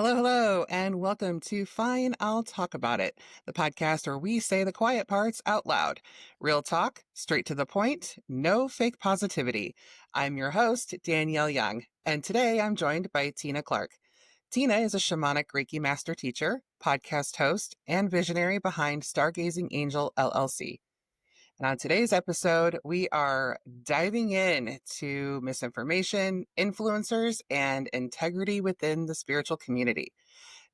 Hello, hello, and welcome to Fine, I'll Talk About It, the podcast where we say the quiet parts out loud. Real talk, straight to the point, no fake positivity. I'm your host, Danielle Young, and today I'm joined by Tina Clarke. Tina is a Shamanic Reiki Master Teacher, podcast host, and visionary behind Stargazing Angel LLC. And on today's episode, we are diving in to misinformation, influencers, and integrity within the spiritual community.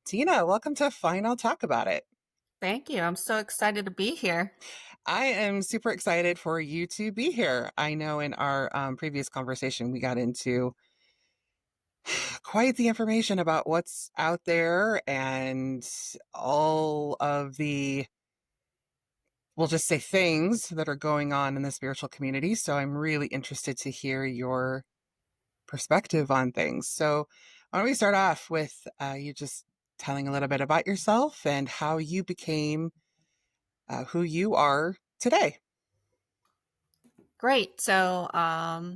Tina, welcome to Fine, I'll Talk About It. Thank you. I'm so excited to be here. I am super excited for you to be here. I know in our previous conversation, we got into quite the information about what's out there and all of the, we'll just say, things that are going on in the spiritual community. So I'm really interested to hear your perspective on things. So why don't we start off with you just telling a little bit about yourself and how you became who you are today. Great. I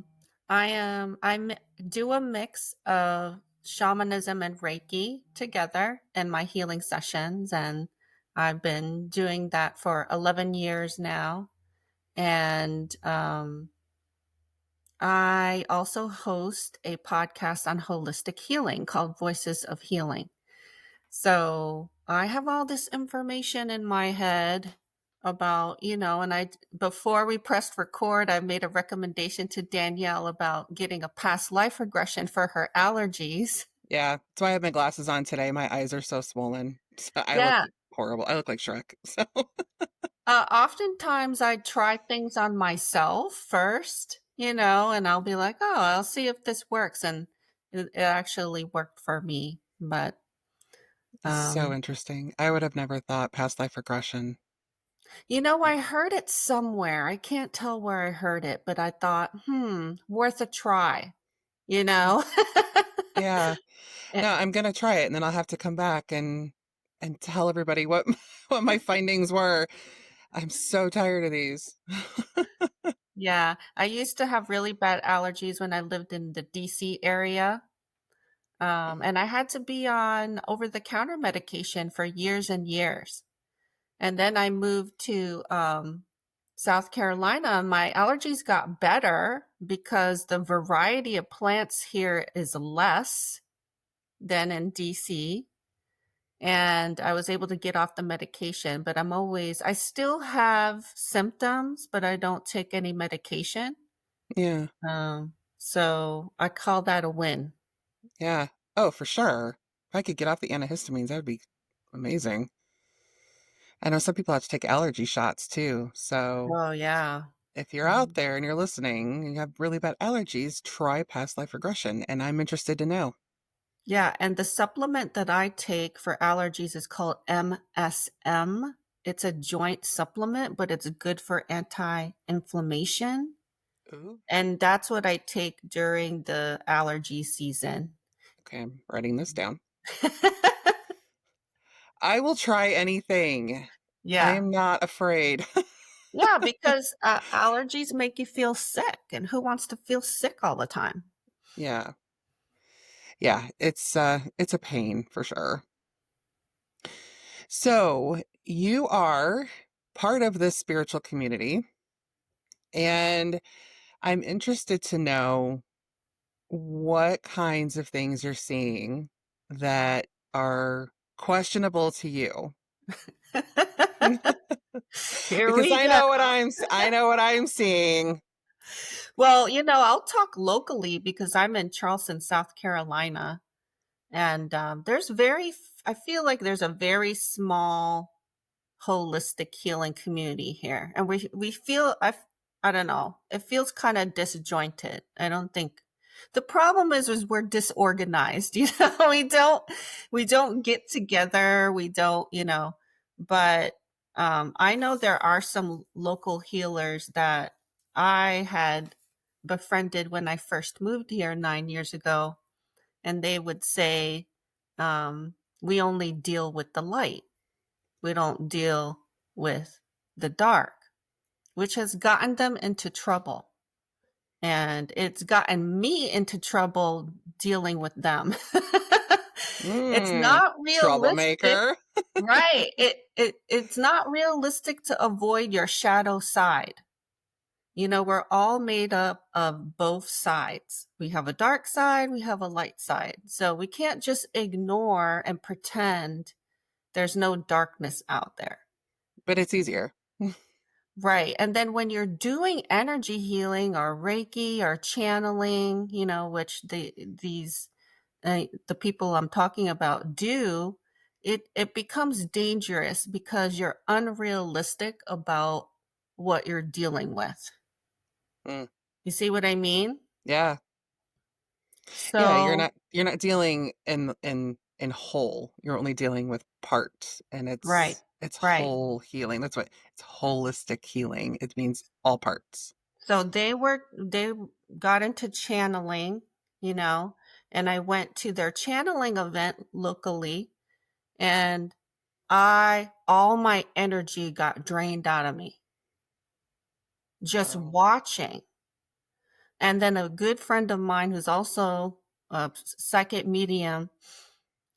do a mix of shamanism and Reiki together in my healing sessions, and I've been doing that for 11 years now. And I also host a podcast on holistic healing called Voices of Healing. So I have all this information in my head about, before we pressed record, I made a recommendation to Danielle about getting a past life regression for her allergies. Yeah, that's why I have my glasses on today. My eyes are so swollen. So I look Yeah. horrible. I look like Shrek. So Oftentimes I try things on myself first, and I'll be like, oh, I'll see if this works. And it actually worked for me. But, so um, interesting. I would have never thought past life regression. I heard it somewhere. I can't tell where I heard it, but I thought, worth a try, you know? Yeah. Eh, No, I'm gonna try it and then I'll have to come back and tell everybody what what my findings were. I'm so tired of these. yeah, I used to have really bad allergies when I lived in the DC area. And I had to be on over the counter medication for years and years. And then I moved to South Carolina, and my allergies got better because the variety of plants here is less than in DC. And I was able to get off the medication, but I still have symptoms, but I don't take any medication. Yeah. So I call that a win. Yeah. Oh, for sure. If I could get off the antihistamines, that would be amazing. I know some people have to take allergy shots too. So Oh, yeah. if you're out there and you're listening and you have really bad allergies, try past life regression. And I'm interested to know. Yeah. And the supplement that I take for allergies is called MSM. It's a joint supplement, but it's good for anti-inflammation. Ooh. And that's what I take during the allergy season. Okay, I'm writing this down. I will try anything. I Yeah. am not afraid. Yeah, because allergies make you feel sick, and who wants to feel sick all the time? Yeah. Yeah, it's a pain for sure. So, you are part of this spiritual community, and I'm interested to know what kinds of things you're seeing that are questionable to you. Here Because we go. I know what I'm seeing. Well, I'll talk locally because I'm in Charleston, South Carolina, and I feel like there's a very small holistic healing community here, and we feel I don't know, it feels kind of disjointed. I don't think the problem is we're disorganized. We don't get together. We don't, but I know there are some local healers that I had befriended when I first moved here 9 years ago, and they would say, we only deal with the light. We don't deal with the dark, which has gotten them into trouble. And it's gotten me into trouble dealing with them. It's Mm, not realistic. troublemaker. Right. It's not realistic to avoid your shadow side. We're all made up of both sides. We have a dark side, we have a light side. So we can't just ignore and pretend there's no darkness out there. But it's easier. Right. And then when you're doing energy healing or Reiki or channeling, which the people I'm talking about do, it becomes dangerous because you're unrealistic about what you're dealing with. Mm, You see what I mean? yeah. Yeah, So, you're not dealing in whole. You're only dealing with part, and right, it's right. whole healing. That's what it's holistic healing. It means all parts. So they got into channeling, you know, and I went to their channeling event locally, and all my energy got drained out of me just Wow. watching. And then a good friend of mine who's also a psychic medium,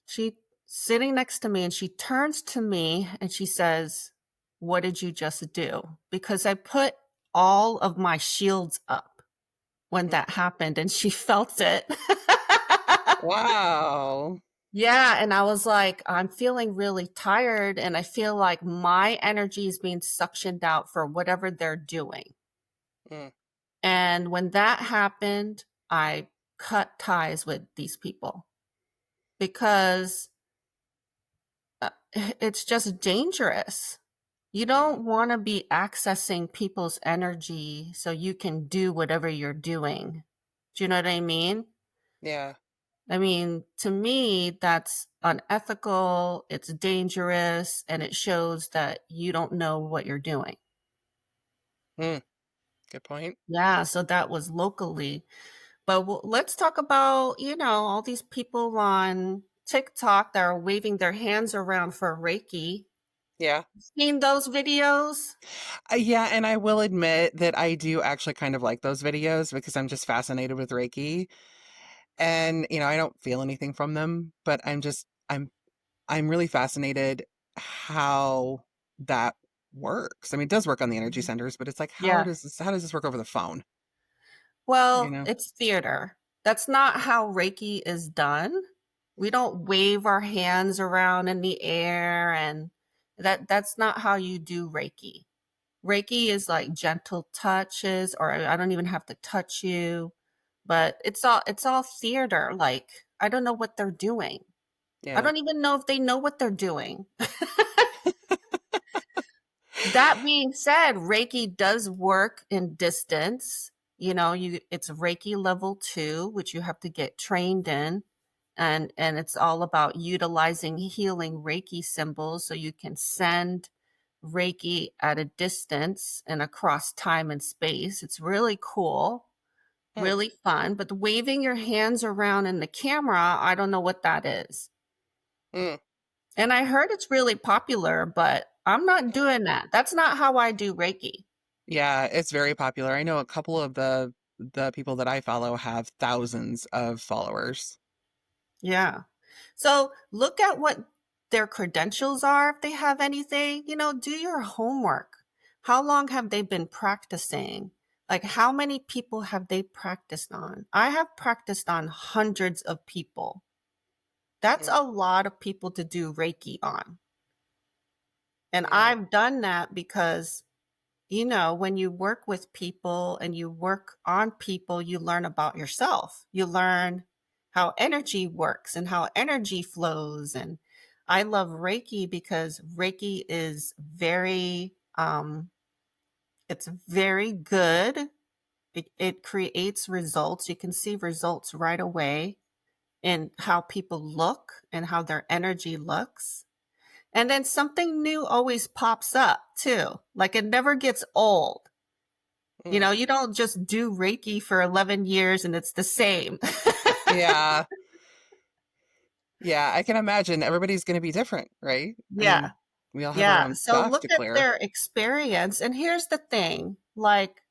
she sitting next to me and she turns to me and she says, "What did you just do?" Because I put all of my shields up when Mm. that happened and she felt it. Wow. Yeah, and I was like, I'm feeling really tired and I feel like my energy is being suctioned out for whatever they're doing. Mm, And when that happened, I cut ties with these people because it's just dangerous. You yeah. don't want to be accessing people's energy so you can do whatever you're doing. Do you know what I mean? Yeah. I mean, to me, that's unethical, it's dangerous, and it shows that you don't know what you're doing. Mm, good point. Yeah, so that was locally. But let's talk about, all these people on TikTok that are waving their hands around for Reiki. Yeah. Seen those videos? Yeah, and I will admit that I do actually kind of like those videos because I'm just fascinated with Reiki. And, I don't feel anything from them, but I'm really fascinated how that works. I mean, it does work on the energy Mhm. centers, but it's like Yeah. how does this work over the phone? You Well, know? it's theater. That's not how Reiki is done. We don't wave our hands around in the air and that's not how you do Reiki. Reiki is like gentle touches or I don't even have to touch you, but it's all theater. Like I don't know what they're doing. I Yeah. don't even know if they know what they're doing. That being said, Reiki does work in distance. It's Reiki level 2, which you have to get trained in. And it's all about utilizing healing Reiki symbols so you can send Reiki at a distance and across time and space. It's really cool, Mm, really fun. But waving your hands around in the camera, I don't know what that is. mm. And I heard it's really popular, but I'm not doing that. That's not how I do Reiki. Yeah, it's very popular. I know a couple of the people that I follow have thousands of followers. Yeah. So look at what their credentials are if they have anything. Do your homework. How long have they been practicing? Like, how many people have they practiced on? I have practiced on hundreds of people. That's Mm, a lot of people to do Reiki on. And yeah. I've done that because when you work with people and you work on people, you learn about yourself. You learn how energy works and how energy flows. And I love Reiki because Reiki is it's very good. It creates results. You can see results right away in how people look and how their energy looks. And then something new always pops up too. Like it never gets old. Mm, You don't just do Reiki for 11 years and it's the same. yeah. Yeah, I can imagine everybody's going to be different, right? I Yeah. mean, we all have our Yeah. own So stuff look to at clear. their experience. And here's the thing like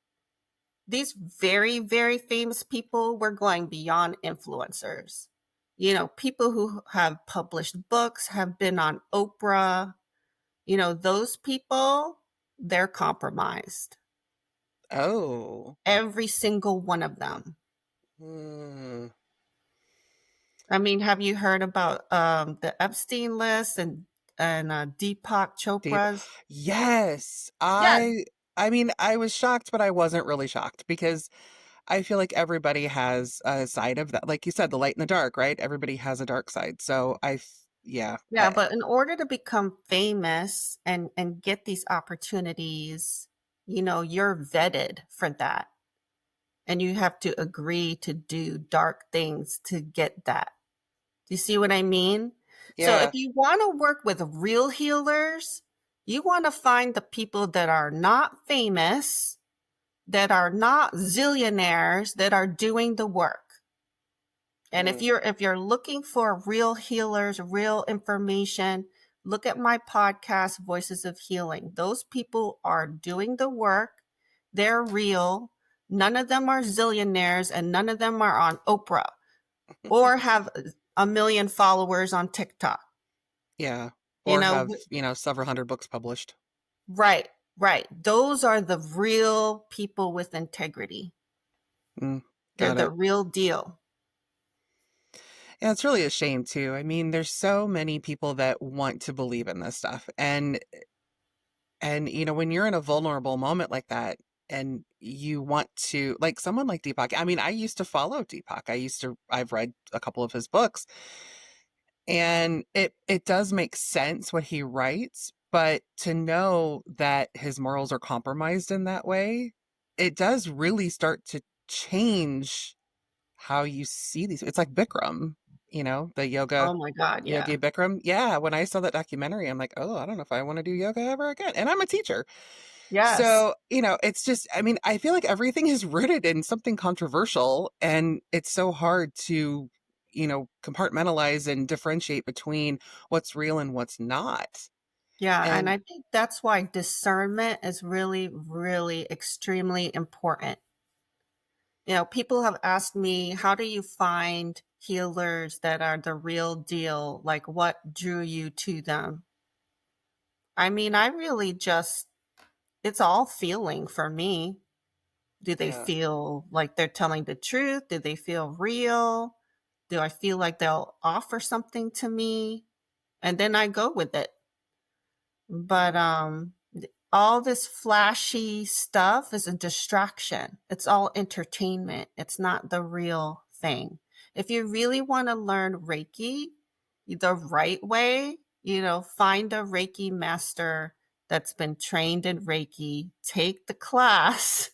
these very, very famous people were going beyond influencers. People who have published books, have been on Oprah, those people, they're compromised. Oh. Every single one of them. Hmm. I mean, have you heard about the Epstein list and Deepak Deep. Chopra's? Yes. Yes. I mean, I was shocked, but I wasn't really shocked because I feel like everybody has a side of that. Like you said, the light and the dark, right? Everybody has a dark side. So yeah. Yeah, but in order to become famous and get these opportunities, you're vetted for that. And you have to agree to do dark things to get that. Do you see what I mean? So if Yeah. you want to work with real healers, you want to find the people that are not famous, that are not zillionaires, that are doing the work. And if Mm. you're looking for real healers, real information, look at my podcast, Voices of Healing. Those people are doing the work. They're real. None of them are zillionaires and none of them are on Oprah or have a million followers on TikTok. Yeah. You Or know, have, several hundred books published. right, right. Those are the real people with integrity. Mm. They're Got the it. real deal. Yeah, it's really a shame too. I mean, there's so many people that want to believe in this stuff. And when you're in a vulnerable moment like that and you want to, like someone like Deepak, I mean, I used to follow Deepak. I've read a couple of his books and it does make sense what he writes, but to know that his morals are compromised in that way, it does really start to change how you see these. It's like Bikram, the Oh my God, Yogi yeah. Bikram. Yeah, when I saw that documentary, I'm like, oh, I don't know if I want to do yoga ever again. And I'm a teacher. Yes. So, it's just, I mean, I feel like everything is rooted in something controversial and it's so hard to, compartmentalize and differentiate between what's real and what's not. Yeah, and And I think that's why discernment is really, really extremely important. People have asked me, how do you find healers that are the real deal? Like, what drew you to them? I mean, I really just, it's all feeling for me. Do they yeah, feel like they're telling the truth? Do they feel real? Do I feel like they'll offer something to me? And then I go with it. But yeah, all this flashy stuff is a distraction. It's all entertainment. It's not the real thing. If you really want to learn Reiki the right way, find a Reiki master that's been trained in Reiki, take the class,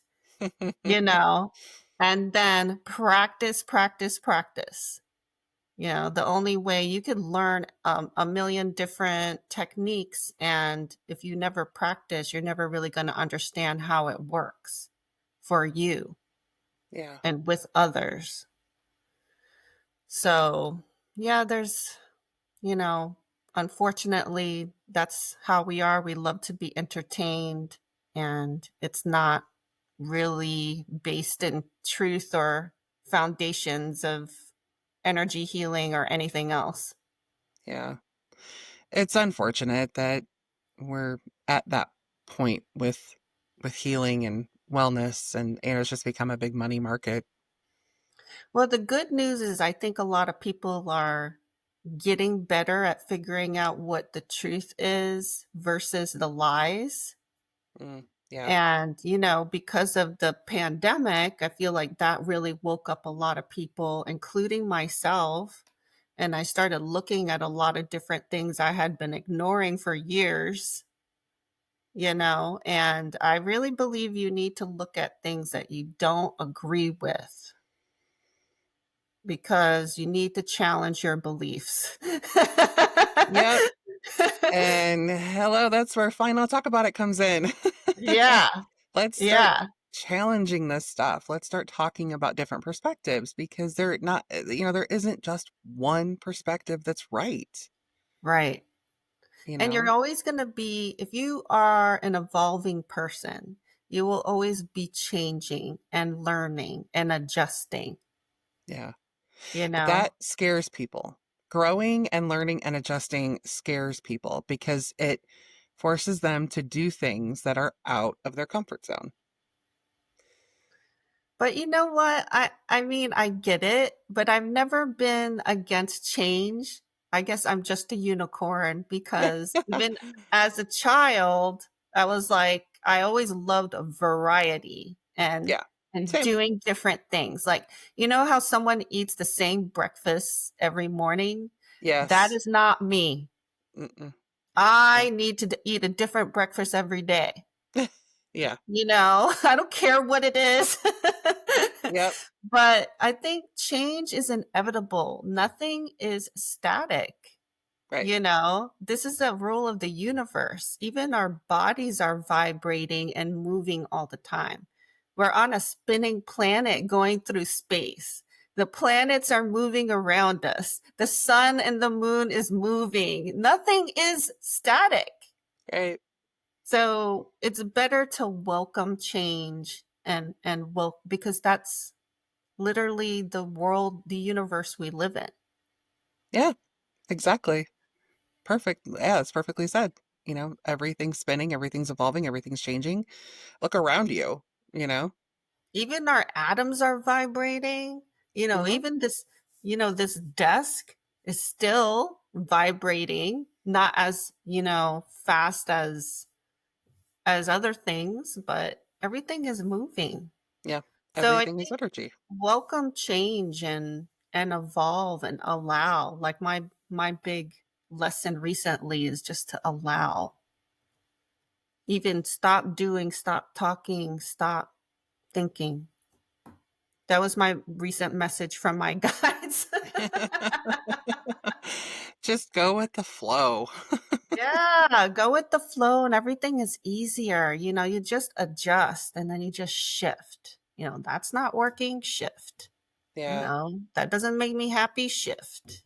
you know, and then practice, practice, practice. The only way you can learn a million different techniques, and if you never practice, you're never really going to understand how it works for you yeah, and with others. So, yeah, you know, unfortunately, that's how we are. We love to be entertained, and it's not really based in truth or foundations of energy healing or anything else. yeah. It's unfortunate that we're at that point with healing and wellness and it's just become a big money market. Well, the good news is I think a lot of people are getting better at figuring out what the truth is versus the lies. Yeah. And, because of the pandemic, I feel like that really woke up a lot of people, including myself. And I started looking at a lot of different things I had been ignoring for years, and I really believe you need to look at things that you don't agree with because you need to challenge your beliefs. Yep. And hello, that's where Fine I'll Talk About It comes in. Yeah, Let's start yeah, challenging this stuff. Let's start talking about different perspectives because they're not, there isn't just one perspective that's right, right. you And you're know? always going to be, if you are an evolving person, you will always be changing and learning and adjusting. Yeah. you But know? that scares people. Growing and learning and adjusting scares people because it forces them to do things that are out of their comfort zone. But you know what? I mean, I get it, but I've never been against change. I guess I'm just a unicorn because even as a child, I was like I always loved a variety Yeah. and Same. doing different things. Like, you know how someone eats the same breakfast every morning? That Yes. is not me. Mm-mm. Yeah. I need to eat a different breakfast every day. Yeah. You know, I don't care what it is. Yep. But I think change is inevitable. Nothing is static. Right. You know, this is a rule of the universe. Even our bodies are vibrating and moving all the time. We're on a spinning planet going through space. The planets are moving around us. The sun and the moon is moving. Nothing is static. Right. So it's better to welcome change and well because that's literally the world, the universe we live in. Yeah. Exactly. Perfect. Yeah, it's perfectly said. Everything's spinning, everything's evolving, everything's changing. Look around you, you know? Even our atoms are vibrating. You know, Hmm. even this desk is still vibrating, not as, fast as other things, but everything is moving. Yeah. So I Everything is think energy. welcome change and evolve and allow. Like my big lesson recently is just to allow. Even stop doing, stop talking, stop thinking. That was my recent message from my guides. Just go with the flow. Yeah, go with the flow and everything is easier. You know, you just adjust and then you just shift. You know, that's not working, shift. You Yeah. know, that doesn't make me happy, shift.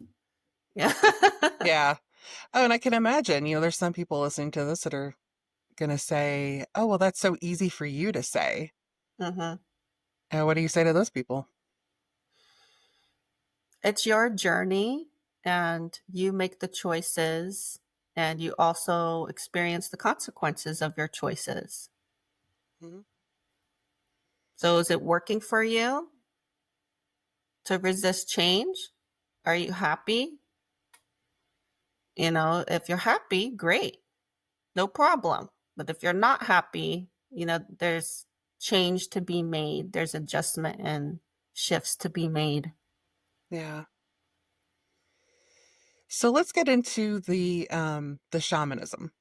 Yeah. Yeah. Oh, and I can imagine, there's some people listening to this that are going to say, oh, well, that's so easy for you to say. Mhm. What do you say to those people? It's your journey and you make the choices and you also experience the consequences of your choices. Mhm. So is it working for you to resist change? Are you happy? You know, if you're happy, great. No problem. But if you're not happy, there's change to be made. There's adjustment and shifts to be made. Yeah. So let's get into the shamanism.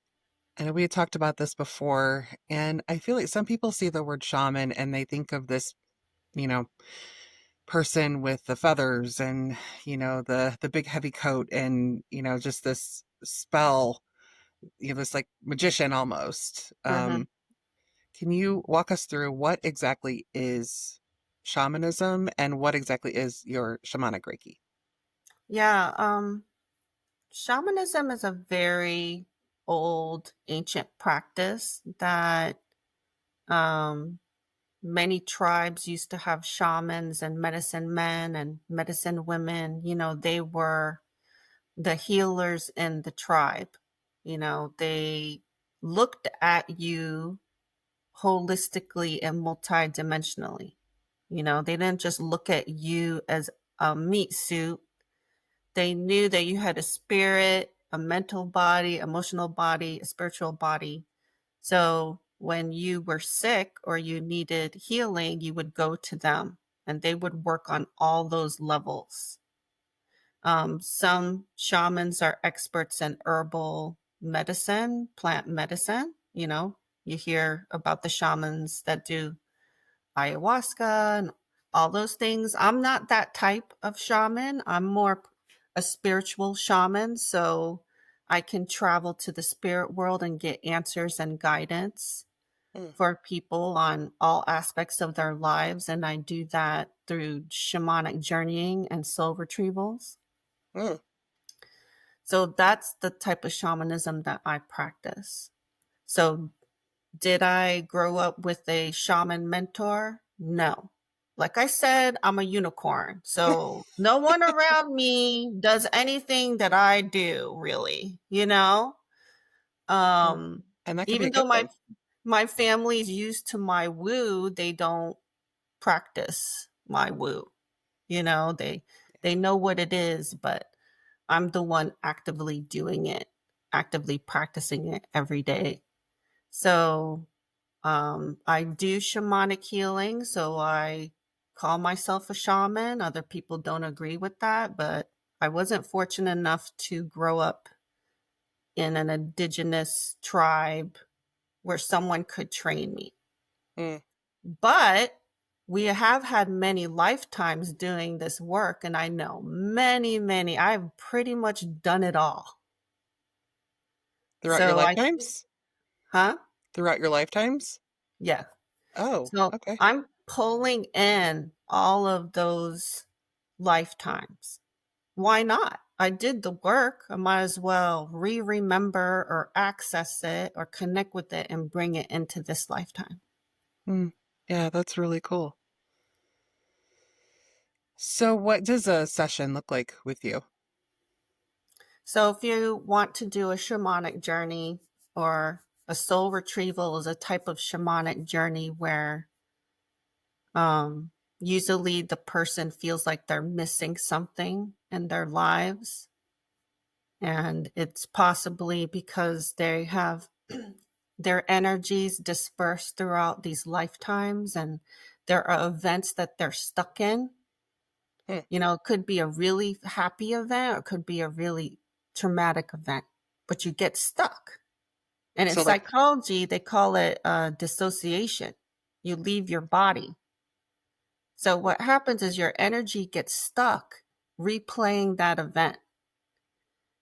I know we had talked about this before, and I feel like some people see the word shaman and they think of this, you know, person with the feathers and, the big heavy coat and, just this spell, this like magician almost. Mhm. Can you walk us through what exactly is shamanism and what exactly is your shamanic Reiki? Yeah, shamanism is a very old, ancient practice that um, many tribes used to have shamans and medicine men and medicine women. You know, they were the healers in the tribe. You know, they looked at you holistically and multidimensionally. You know, they didn't just look at you as a meat suit. They knew that you had a spirit, a mental body, emotional body, a spiritual body. So when you were sick or you needed healing, you would go to them and they would work on all those levels. Some shamans are experts in herbal medicine, plant medicine. You know, you hear about the shamans that do ayahuasca and all those things. I'm not that type of shaman. I'm more a spiritual shaman. So I can travel to the spirit world and get answers and guidance Mm, for people on all aspects of their lives. And I do that through shamanic journeying and soul retrievals. mm, So that's the type of shamanism that I practice. So did I grow up with a shaman mentor? No. like I said, I'm a unicorn. So no one around me does anything that I do, really, you know? Mm. And that could be a Even though good thing. my family's used to my woo, they don't practice my woo. You know, they know what it is, but I'm the one actively doing it, actively practicing it every day. So I do shamanic healing. So I call myself a shaman. Other people don't agree with that, but I wasn't fortunate enough to grow up in an indigenous tribe where someone could train me. Mm. But we have had many lifetimes doing this work, and I know many, I've pretty much done it all. Throughout your So I think, lifetimes? huh? Throughout your lifetimes? Yeah. Oh, So okay. I'm pulling in all of those lifetimes. Why not? I did the work. I might as well remember or access it or connect with it and bring it into this lifetime. Mm. Yeah, that's really cool. So, what does a session look like with you? So if you want to do a shamanic journey, or a soul retrieval is a type of shamanic journey where um, usually the person feels like they're missing something in their lives. And it's possibly because they have their energies dispersed throughout these lifetimes, and there are events that they're stuck in. Hmm. You know, it could be a really happy event or it could be a really traumatic event, but you get stuck. And in So, like, psychology, they call it dissociation. You leave your body. So what happens is your energy gets stuck replaying that event.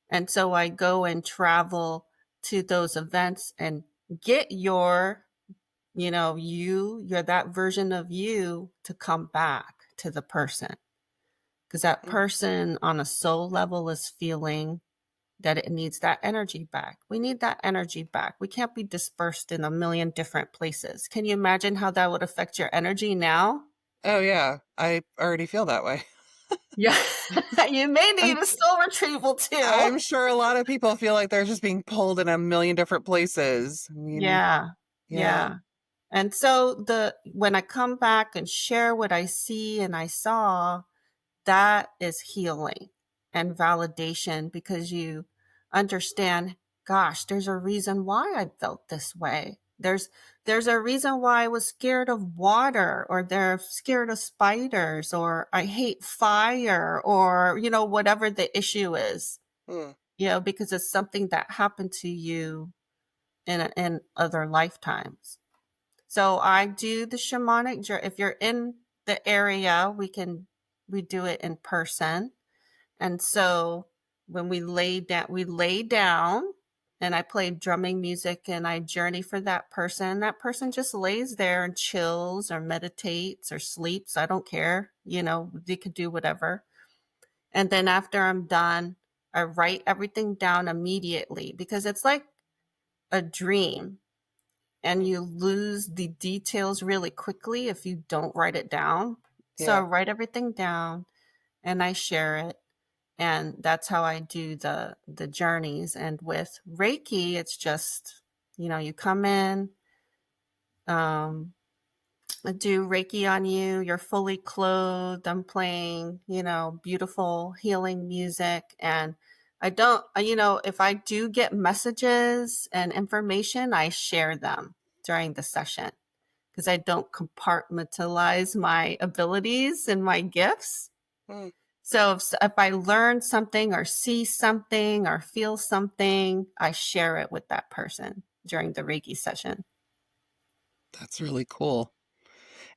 And so I go and travel to those events and get you're that version of you to come back to the person. Because that mm, person on a soul level is feeling that it needs that energy back. We need that energy back. We can't be dispersed in a million different places. Can you imagine how that would affect your energy now? oh, yeah, I already feel that way. Yeah. You may I'm, need a soul retrieval too. I'm sure a lot of people feel like they're just being pulled in a million different places. I mean, Yeah. yeah. Yeah. And so the when I come back and share what I see and I saw, that is healing and validation, because you understand, gosh, there's a reason why I felt this way. There's a reason why I was scared of water, or they're scared of spiders, or I hate fire, or whatever the issue is, Mm, because it's something that happened to you in other lifetimes. So I do the shamanic journey. If you're in the area, we do it in person. And so when we lay down and I play drumming music and I journey for that person. That person just lays there and chills or meditates or sleeps. I don't care. They could do whatever. And then after I'm done, I write everything down immediately, because it's like a dream and mm, you lose the details really quickly if you don't write it down. So I yeah. write everything down and I share it. And that's how I do the journeys. And with Reiki, it's just, you come in, um, I do Reiki on you, you're fully clothed, I'm playing, beautiful healing music. And I don't, if I do get messages and information, I share them during the session, because I don't compartmentalize my abilities and my gifts. Mm, So if I learn something or see something or feel something, I share it with that person during the Reiki session. that's really cool.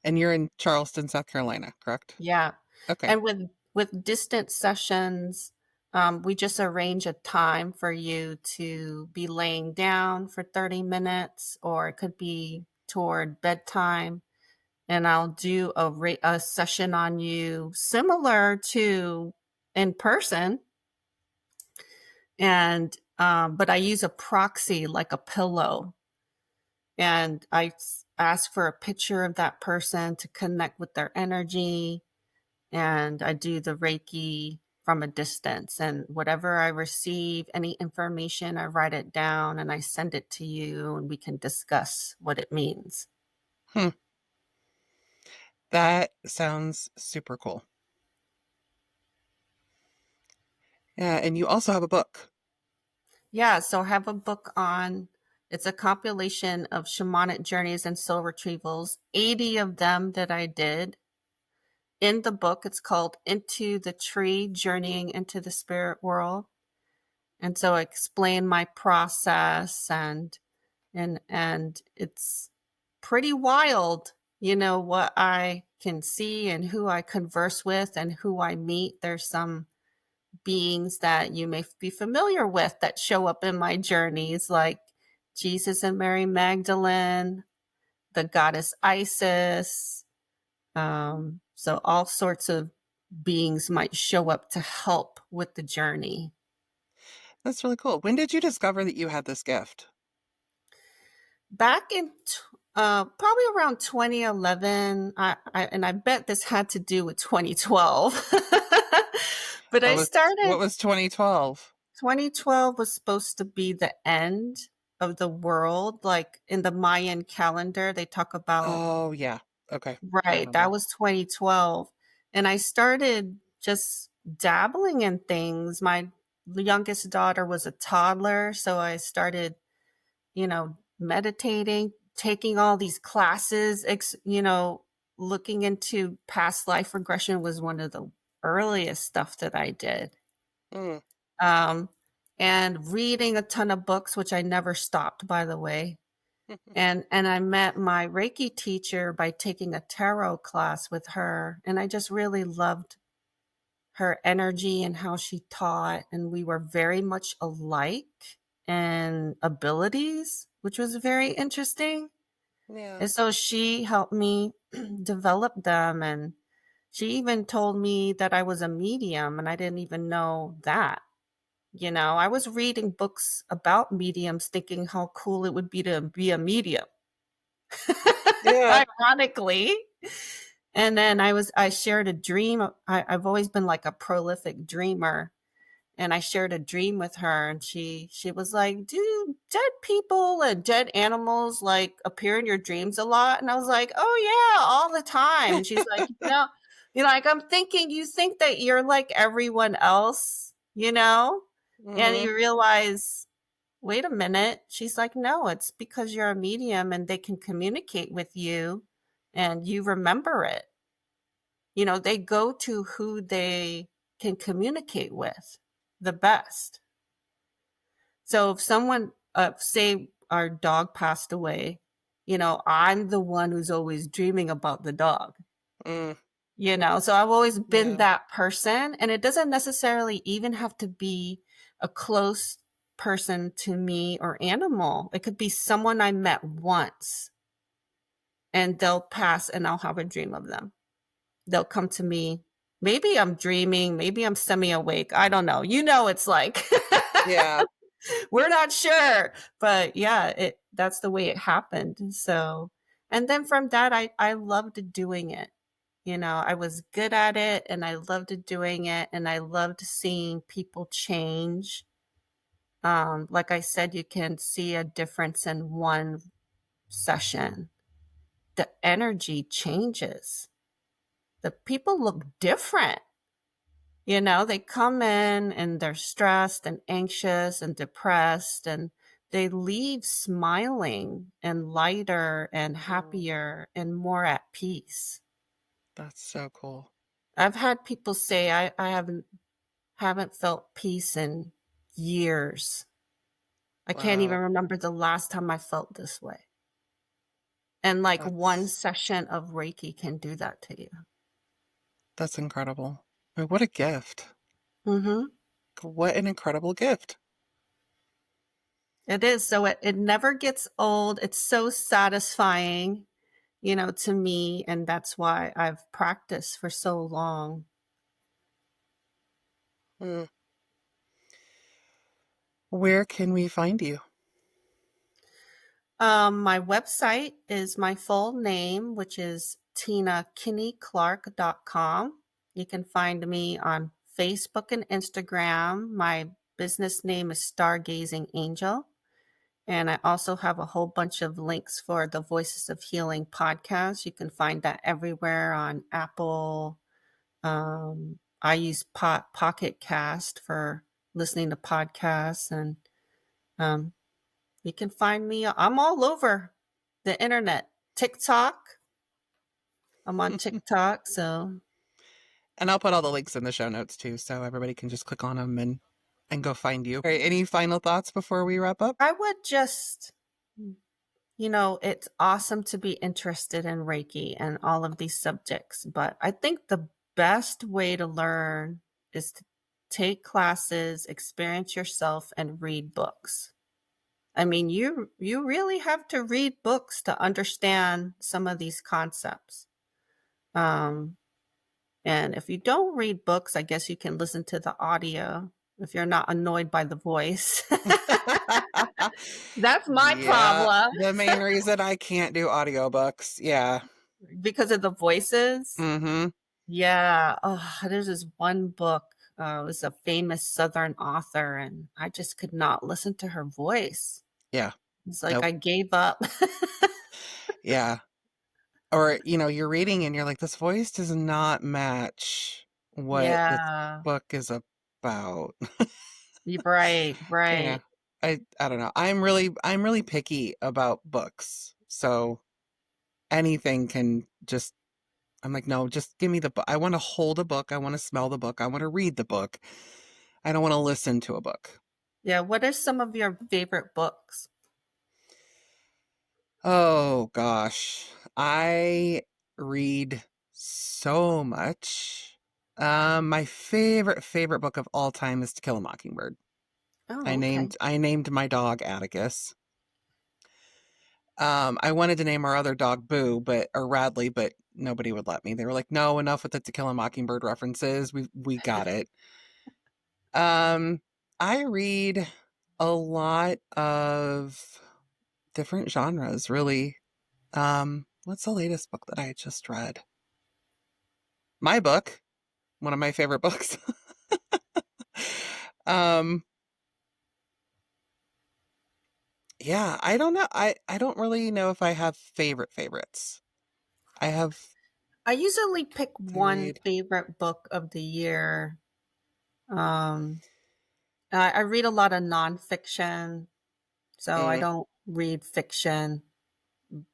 And you're in Charleston, South Carolina, correct? Yeah. Okay. And with distant sessions, we just arrange a time for you to be laying down for 30 minutes, or it could be toward bedtime. And I'll do a session on you similar to in person. And but I use a proxy like a pillow, and ask for a picture of that person to connect with their energy, and I do the Reiki from a distance. And whatever I receive, any information, I write it down and I send it to you, and we can discuss what it means. Hmm. That sounds super cool. Yeah, and you also have a book. Yeah, so I have a book on, it's a compilation of shamanic journeys and soul retrievals, 80 of them that I did. In the book, it's called Into the Tree, Journeying into the Spirit World. And so I explain my process, and it's pretty wild, what I can see and who I converse with and who I meet. There's some beings that you may be familiar with that show up in my journeys, like Jesus and Mary Magdalene, the goddess Isis. So all sorts of beings might show up to help with the journey. That's really cool. When did you discover that you had this gift? Back in probably around 2011, and I bet this had to do with 2012. But What I was started, what was 2012? 2012 was supposed to be the end of the world. Like in the Mayan calendar, they talk about, Oh, yeah. Okay. I right, that remember. was 2012. And I started just dabbling in things. My youngest daughter was a toddler, so I started, meditating, taking all these classes, looking into past life regression was one of the earliest stuff that I did. Mm. Um, and reading a ton of books, which I never stopped, by the way. And I met my Reiki teacher by taking a tarot class with her, and I just really loved her energy and how she taught, and we were very much alike in abilities, which was very interesting. Yeah. And so she helped me develop them, and she even told me that I was a medium, and I didn't even know that. I was reading books about mediums thinking how cool it would be to be a medium. Yeah. Ironically. And then I shared a dream. I've always been like a prolific dreamer. And I shared a dream with her, and she was like, "Do dead people and dead animals like appear in your dreams a lot?" And I was like, "Oh yeah, all the time." And she's like, "No, like I'm thinking you think that you're like everyone else, and Hmm. you realize, wait a minute." She's like, "No, it's because you're a medium and they can communicate with you, and you remember it. They go to who they can communicate with the best." So if someone, say our dog passed away, I'm the one who's always dreaming about the dog, Mm. so I've always been Yeah. that person. And it doesn't necessarily even have to be a close person to me or animal. It could be someone I met once, and they'll pass and I'll have a dream of them. They'll come to me. Maybe I'm dreaming, maybe I'm semi awake. I don't know. It's like, Yeah. we're not sure. But yeah, that's the way it happened. So, and then from that, I loved doing it. I was good at it, and I loved doing it, and I loved seeing people change. Like I said, you can see a difference in one session. The energy changes. The people look different. They come in and they're stressed and anxious and depressed, and they leave smiling and lighter and Mm. happier and more at peace. That's so cool. I've had people say I haven't felt peace in years. I can't even Wow. remember the last time I felt this way. And like one That's session of Reiki can do that to you. that's incredible. I mean, what a gift. Hmm. What an incredible gift. It is. So it never gets old. It's so satisfying, to me. And that's why I've practiced for so long. Mm. Where can we find you? My website is my full name, which is tinakinneyclarke.com. You can find me on Facebook and Instagram. My business name is Stargazing Angel. And I also have a whole bunch of links for the Voices of Healing podcast. You can find that everywhere on Apple. I use Pocket Cast for listening to podcasts, and um, you can find me. I'm all over the internet. TikTok. I'm on TikTok. So And I'll put all the links in the show notes too, so everybody can just click on them and go find you. All right, any final thoughts before we wrap up? I would just, it's awesome to be interested in Reiki and all of these subjects, but I think the best way to learn is to take classes, experience yourself, and read books. I mean, you really have to read books to understand some of these concepts. Um, and if you don't read books, I guess you can listen to the audio if you're not annoyed by the voice. That's my Yeah, problem the main reason I can't do audiobooks. Yeah. because of the voices. Mm-hmm. Yeah. Oh, there's this one book. It was a famous Southern author, and I just could not listen to her voice. Yeah. It's like Nope. I gave up. Yeah. Or, you're reading and you're like, this voice does not match what this Yeah. book is about. You're right. Yeah. Right. I don't know. I'm really picky about books. So anything can just I'm like, no, just give me the book. I want to hold a book. I want to smell the book. I want to read the book. I don't want to listen to a book. Yeah. What are some of your favorite books? Oh gosh. I read so much. My favorite book of all time is To Kill a Mockingbird. I Oh, okay. named I named my dog Atticus. I wanted to name our other dog or Radley, but nobody would let me. They were like, "No, enough with the To Kill a Mockingbird references. We got it." Um, I read a lot of different genres, really. What's the latest book that I just read? My book, one of my favorite books. um, yeah, I don't know. I don't really know if I have favorites. I have I usually pick I one read. favorite book of the year. Um, I read a lot of nonfiction, so I Mm, don't read fiction.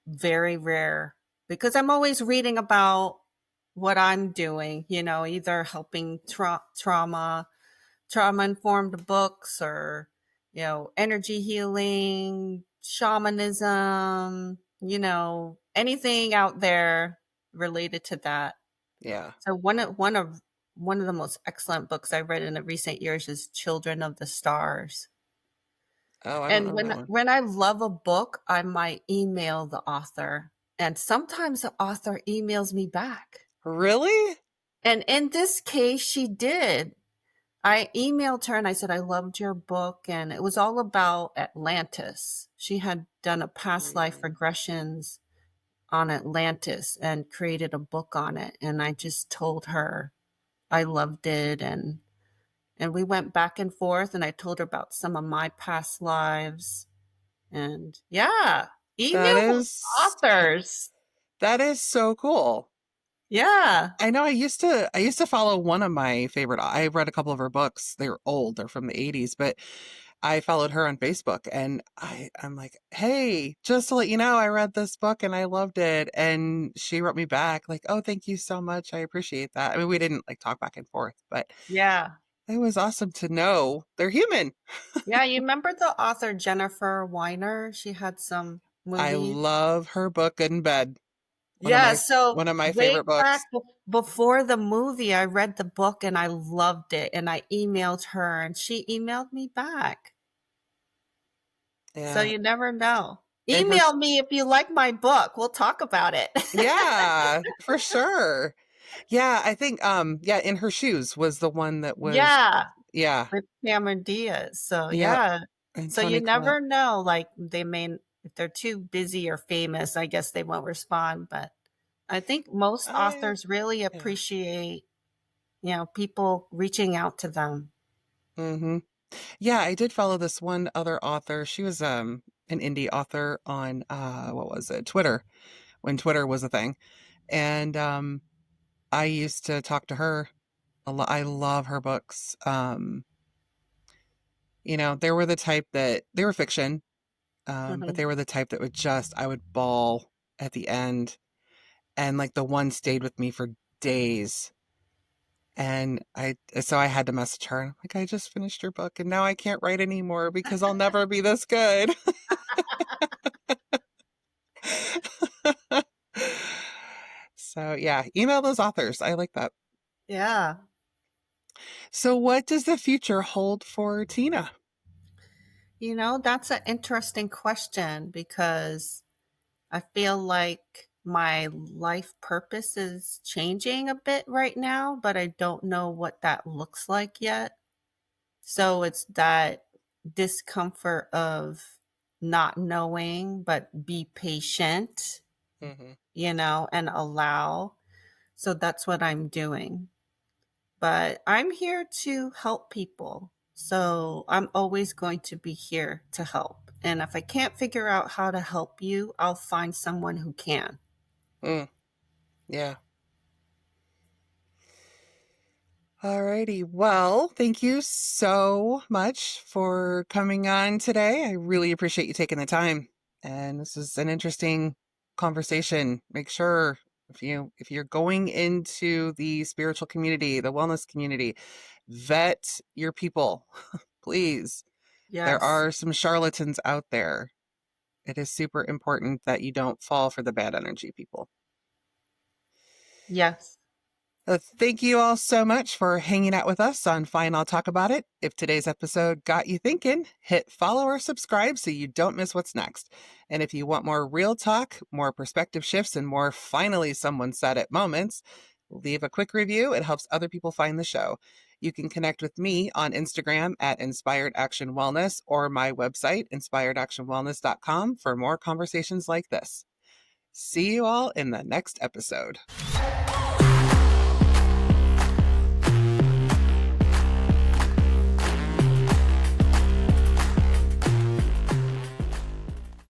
Very rare because I'm always reading about what I'm doing, either helping trauma informed books or, energy healing, shamanism, anything out there related to that. yeah. So one of the most excellent books I read in the recent years is Children of the Stars. Oh, I don't And know when that one. when I love a book, I might email the author, and sometimes the author emails me back. Really? And in this case, she did. I emailed her and I said, I loved your book. And it was all about Atlantis. She had done a past life Mm. regressions on Atlantis and created a book on it. And I just told her I loved it. And we went back and forth. And I told her about some of my past lives. And yeah, That email is authors. that is so cool. Yeah. I know I used to follow one of my favorite I read a couple of her books. They're old, they're from the 80s, but I followed her on Facebook and I'm like, "Hey, just to let you know, I read this book and I loved it." And she wrote me back like, "Oh, thank you so much. I appreciate that." I mean, we didn't like talk back and forth, but Yeah. it was awesome to know they're human. Yeah. You remember the author Jennifer Weiner? She had some I movies. love her book Good in Bed. One of Yeah. my So one of my way favorite back books. before the movie, I read the book and I loved it. And I emailed her and she emailed me back. So Yeah. you never know. And her Email me if you like my book. We'll talk about it. yeah, for sure. Yeah, I think yeah, In Her Shoes was the one that was Yeah. yeah. With Cameron Diaz. So Yep. yeah. And So you Tony Collette. never know, like they may If they're too busy or famous, I guess they won't respond, but I think most I authors really yeah. appreciate, people reaching out to them. Mhm. Yeah, I did follow this one other author. She was an indie author on what was it? Twitter, when Twitter was a thing. And I used to talk to her a lot. I love her books. They were the type that they were fiction, but Mhm. they were the type that I would bawl at the end. And like the one stayed with me for days. And so I had to message her. I'm like, I just finished your book and now I can't write anymore because I'll never be this good. So yeah, email those authors. I like that. Yeah. So what does the future hold for Tina? That's an interesting question because I feel like my life purpose is changing a bit right now, but I don't know what that looks like yet. So it's that discomfort of not knowing, but be patient, Hmm. and allow. So that's what I'm doing. But I'm here to help people. So I'm always going to be here to help. And if I can't figure out how to help you, I'll find someone who can. Mm, yeah. Alrighty. Well, thank you so much for coming on today. I really appreciate you taking the time. And this is an interesting conversation. Make sure if you're going into the spiritual community, the wellness community, vet your people, please. There Yes. are some charlatans out there. It is super important that you don't fall for the bad energy people. Yes. Thank you all so much for hanging out with us on Fine, I'll Talk About It. If today's episode got you thinking, hit follow or subscribe so you don't miss what's next. And if you want more real talk, more perspective shifts, and more finally someone said it moments, leave a quick review. It helps other people find the show. You can connect with me on Instagram at Inspired Action Wellness or my website, inspiredactionwellness.com, for more conversations like this. See you all in the next episode.